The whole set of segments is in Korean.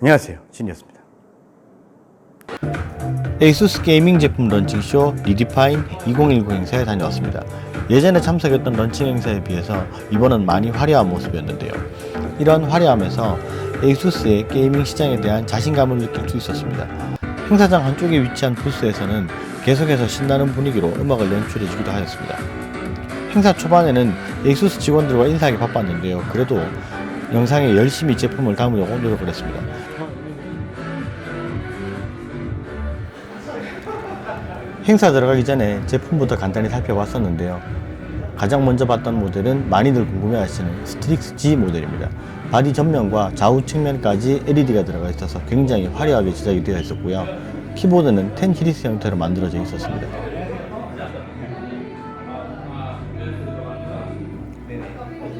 안녕하세요, 진이었습니다. 에이수스 게이밍 제품 런칭쇼 리디파인 2019 행사에 다녀왔습니다. 예전에 참석했던 런칭 행사에 비해서 이번은 많이 화려한 모습이었는데요. 이런 화려함에서 에이수스의 게이밍 시장에 대한 자신감을 느낄 수 있었습니다. 행사장 한쪽에 위치한 부스에서는 계속해서 신나는 분위기로 음악을 연출해주기도 하였습니다. 행사 초반에는 에이수스 직원들과 인사하기 바빴는데요. 그래도 영상에 열심히 제품을 담으려고 노력을 했습니다. 행사 들어가기 전에 제품부터 간단히 살펴봤었는데요. 가장 먼저 봤던 모델은 많이들 궁금해하시는 스트릭스 G 모델입니다. 바디 전면과 좌우 측면까지 LED가 들어가 있어서 굉장히 화려하게 제작이 되어 있었고요. 키보드는 10 히리스 형태로 만들어져 있었습니다.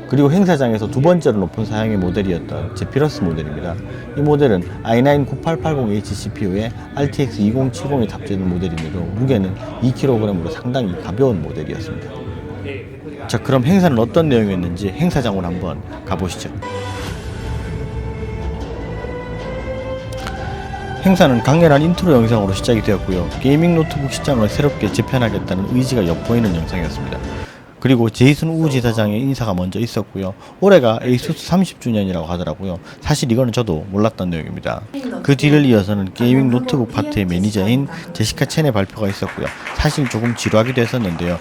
그리고 행사장에서 두 번째로 높은 사양의 모델이었던 제피러스 모델입니다. 이 모델은 i9-9880H CPU에 RTX 2070이 탑재된 모델인데도 무게는 2kg으로 상당히 가벼운 모델이었습니다. 자, 그럼 행사는 어떤 내용이었는지 행사장으로 한번 가보시죠. 행사는 강렬한 인트로 영상으로 시작이 되었고요. 게이밍 노트북 시장을 새롭게 재편하겠다는 의지가 엿보이는 영상이었습니다. 그리고 제이슨 우 지사장의 인사가 먼저 있었고요. 올해가 에이수스 30주년이라고 하더라고요. 사실 이거는 저도 몰랐던 내용입니다. 그 뒤를 이어서는 게이밍 노트북 파트의 매니저인 제시카 첸의 발표가 있었고요. 사실 조금 지루하기도 했었는데요.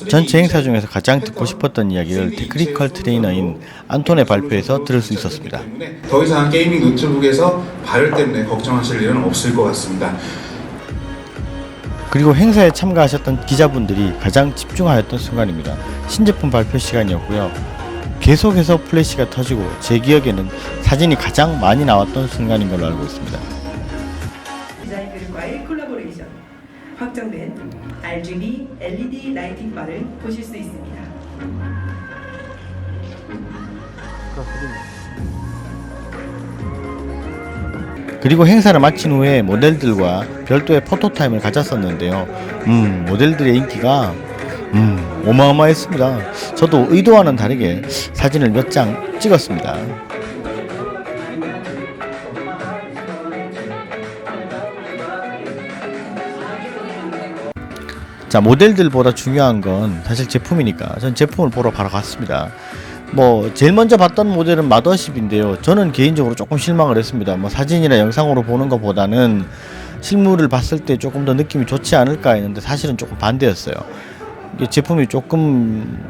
전체 행사 중에서 가장 듣고 싶었던 이야기를 테크니컬 트레이너인 안톤의 발표에서 들을 수 있었습니다. 더 이상 게이밍 노트북에서 발열 때문에 걱정하실 일은 없을 것 같습니다. 그리고 행사에 참가하셨던 기자분들이 가장 집중하였던 순간입니다. 신제품 발표 시간이었고요. 계속해서 플래시가 터지고 제 기억에는 사진이 가장 많이 나왔던 순간인 걸로 알고 있습니다. 디자인 그룹과의 콜라보레이션, 확정된 RGB LED 라이팅 바를 보실 수 있습니다. 그리고 행사를 마친 후에 모델들과 별도의 포토타임을 가졌었는데요. 모델들의 인기가 어마어마했습니다. 저도 의도와는 다르게 사진을 몇 장 찍었습니다. 자, 모델들보다 중요한 건 사실 제품이니까 전 제품을 보러 바로 갔습니다. 제일 먼저 봤던 모델은 마더십인데요. 저는 개인적으로 조금 실망을 했습니다. 사진이나 영상으로 보는 것보다는 실물을 봤을 때 조금 더 느낌이 좋지 않을까 했는데 사실은 조금 반대였어요. 이게 제품이 조금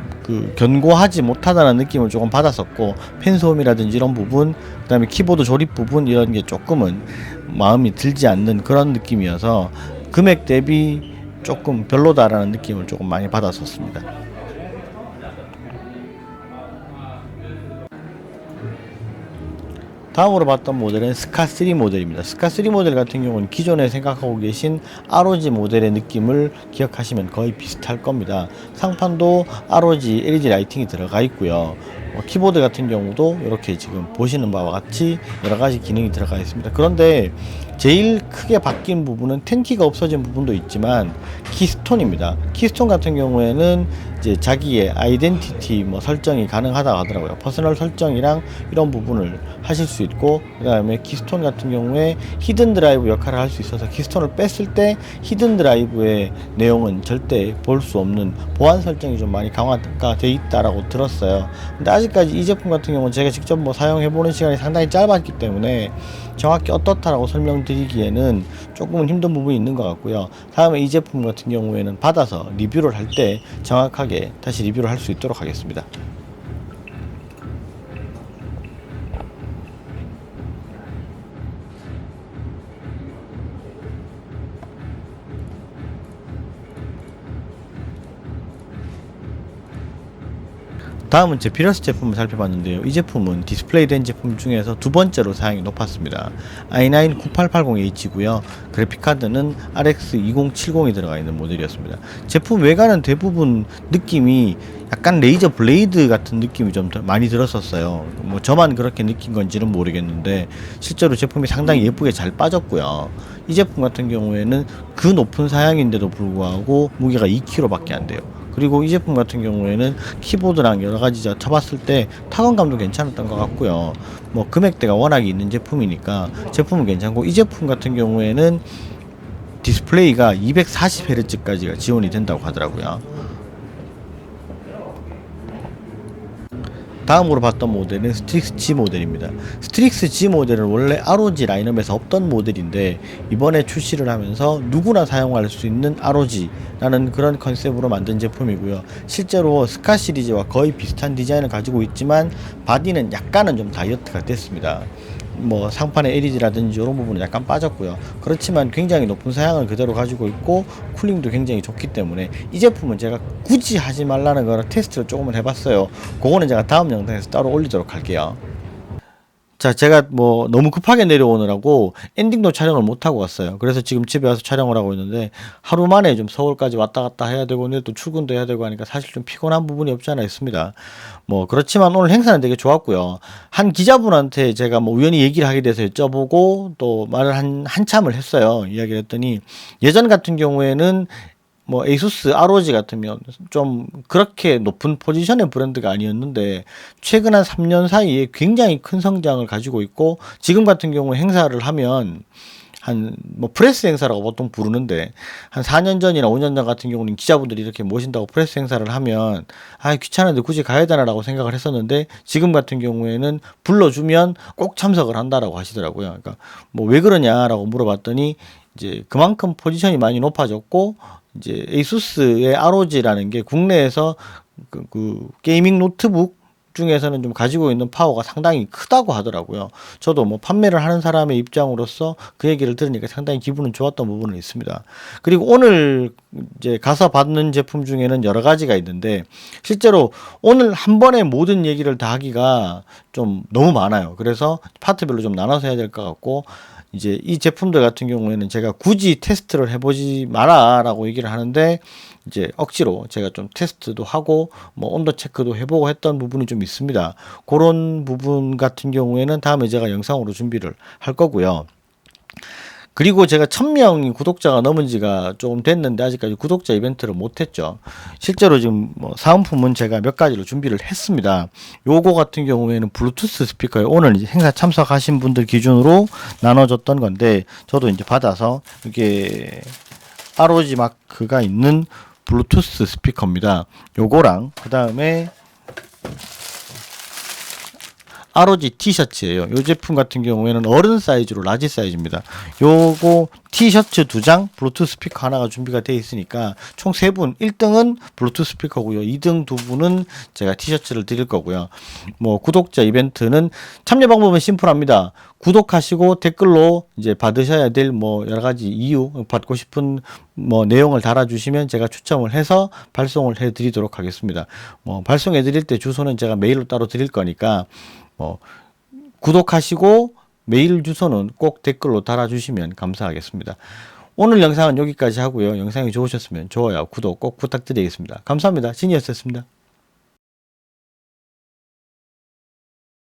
견고하지 못하다는 느낌을 조금 받았었고, 펜소음이라든지 이런 부분, 그 다음에 키보드 조립 부분 이런 게 조금은 마음이 들지 않는 그런 느낌이어서 금액 대비 조금 별로다라는 느낌을 조금 많이 받았었습니다. 다음으로 봤던 모델은 스카3 모델입니다. 스카3 모델 같은 경우는 기존에 생각하고 계신 ROG 모델의 느낌을 기억하시면 거의 비슷할 겁니다. 상판도 ROG LED 라이팅이 들어가 있고요. 키보드 같은 경우도 이렇게 지금 보시는 바와 같이 여러가지 기능이 들어가 있습니다. 그런데 제일 크게 바뀐 부분은 10키가 없어진 부분도 있지만 키스톤입니다. 키스톤 같은 경우에는 이제 자기의 아이덴티티 설정이 가능하다고 하더라고요. 퍼스널 설정이랑 이런 부분을 하실 수 있고, 그 다음에 키스톤 같은 경우에 히든 드라이브 역할을 할 수 있어서 키스톤을 뺐을 때 히든 드라이브의 내용은 절대 볼 수 없는 보안 설정이 좀 많이 강화가 돼 있다라고 들었어요. 근데 아직까지 이 제품 같은 경우는 제가 직접 사용해보는 시간이 상당히 짧았기 때문에 정확히 어떻다라고 설명드리기에는 조금은 힘든 부분이 있는 것 같고요. 다음에 이 제품 같은 경우에는 받아서 리뷰를 할 때 정확하게 다시 리뷰를 할 수 있도록 하겠습니다. 다음은 제피러스 제품을 살펴봤는데요. 이 제품은 디스플레이 된 제품 중에서 두 번째로 사양이 높았습니다. i9-9880H고요. 그래픽카드는 RX 2070이 들어가 있는 모델이었습니다. 제품 외관은 대부분 느낌이 약간 레이저 블레이드 같은 느낌이 좀 더 많이 들었었어요. 저만 그렇게 느낀 건지는 모르겠는데 실제로 제품이 상당히 예쁘게 잘 빠졌고요. 이 제품 같은 경우에는 그 높은 사양인데도 불구하고 무게가 2kg 밖에 안 돼요. 그리고 이 제품 같은 경우에는 키보드랑 여러 가지 쳐봤을 때 타건감도 괜찮았던 것 같고요. 뭐 금액대가 워낙에 있는 제품이니까 제품은 괜찮고, 이 제품 같은 경우에는 디스플레이가 240Hz까지가 지원이 된다고 하더라고요. 다음으로 봤던 모델은 스트릭스 G 모델입니다. 스트릭스 G 모델은 원래 ROG 라인업에서 없던 모델인데 이번에 출시를 하면서 누구나 사용할 수 있는 ROG라는 그런 컨셉으로 만든 제품이고요. 실제로 스카 시리즈와 거의 비슷한 디자인을 가지고 있지만 바디는 약간은 좀 다이어트가 됐습니다. 뭐 상판의 LED라든지 이런 부분은 약간 빠졌고요. 그렇지만 굉장히 높은 사양을 그대로 가지고 있고 쿨링도 굉장히 좋기 때문에 이 제품은 제가 굳이 하지 말라는 거를 테스트를 조금은 해봤어요. 그거는 제가 다음 영상에서 따로 올리도록 할게요. 자, 제가 뭐 너무 급하게 내려오느라고 엔딩도 촬영을 못하고 왔어요. 그래서 지금 집에 와서 촬영을 하고 있는데 하루 만에 좀 서울까지 왔다 갔다 해야 되고 내일 또 출근도 해야 되고 하니까 사실 좀 피곤한 부분이 없지 않아 있습니다. 뭐 그렇지만 오늘 행사는 되게 좋았고요. 한 기자분한테 제가 뭐 우연히 얘기를 하게 돼서 여쭤보고 또 말을 한참을 했어요. 이야기를 했더니 예전 같은 경우에는 뭐 에이수스 ROG 같으면 좀 그렇게 높은 포지션의 브랜드가 아니었는데 최근 한 3년 사이에 굉장히 큰 성장을 가지고 있고, 지금 같은 경우에 행사를 하면 한 뭐 프레스 행사라고 보통 부르는데 한 4년 전이나 5년 전 같은 경우는 기자분들이 이렇게 모신다고 프레스 행사를 하면 귀찮은데 굳이 가야 되나라고 생각을 했었는데, 지금 같은 경우에는 불러주면 꼭 참석을 한다라고 하시더라고요. 그러니까 뭐 왜 그러냐라고 물어봤더니 이제 그만큼 포지션이 많이 높아졌고, 이제 에이수스의 ROG라는 게 국내에서 그 게이밍 노트북 중에서는 좀 가지고 있는 파워가 상당히 크다고 하더라고요. 저도 뭐 판매를 하는 사람의 입장으로서 그 얘기를 들으니까 상당히 기분은 좋았던 부분은 있습니다. 그리고 오늘 이제 가서 받는 제품 중에는 여러 가지가 있는데 실제로 오늘 한 번에 모든 얘기를 다 하기가 좀 너무 많아요. 그래서 파트별로 좀 나눠서 해야 될 것 같고, 이제 이 제품들 같은 경우에는 제가 굳이 테스트를 해보지 마라라고 얘기를 하는데 이제 억지로 제가 좀 테스트도 하고 뭐 온도 체크도 해보고 했던 부분이 좀 있습니다. 그런 부분 같은 경우에는 다음에 제가 영상으로 준비를 할 거고요. 그리고 제가 1000명이 구독자가 넘은 지가 조금 됐는데 아직까지 구독자 이벤트를 못했죠. 실제로 지금 뭐 사은품은 제가 몇 가지로 준비를 했습니다. 요거 같은 경우에는 블루투스 스피커에 오늘 이제 행사 참석하신 분들 기준으로 나눠줬던 건데, 저도 이제 받아서 이게 ROG 마크가 있는 블루투스 스피커입니다. 요거랑 그 다음에 ROG 티셔츠예요. 이 제품 같은 경우에는 어른 사이즈로 라지 사이즈입니다. 요거 티셔츠 2장, 블루투스 스피커 하나가 준비가 되어 있으니까 총 3분, 1등은 블루투스 스피커고요. 2등 2분은 제가 티셔츠를 드릴 거고요. 뭐 구독자 이벤트는 참여 방법은 심플합니다. 구독하시고 댓글로 이제 받으셔야 될 뭐 여러 가지 이유, 받고 싶은 뭐 내용을 달아주시면 제가 추첨을 해서 발송을 해 드리도록 하겠습니다. 뭐 발송해 드릴 때 주소는 제가 메일로 따로 드릴 거니까 구독하시고 메일 주소는 꼭 댓글로 달아주시면 감사하겠습니다. 오늘 영상은 여기까지 하고요. 영상이 좋으셨으면 좋아요, 구독 꼭 부탁드리겠습니다. 감사합니다. 진이었습니다.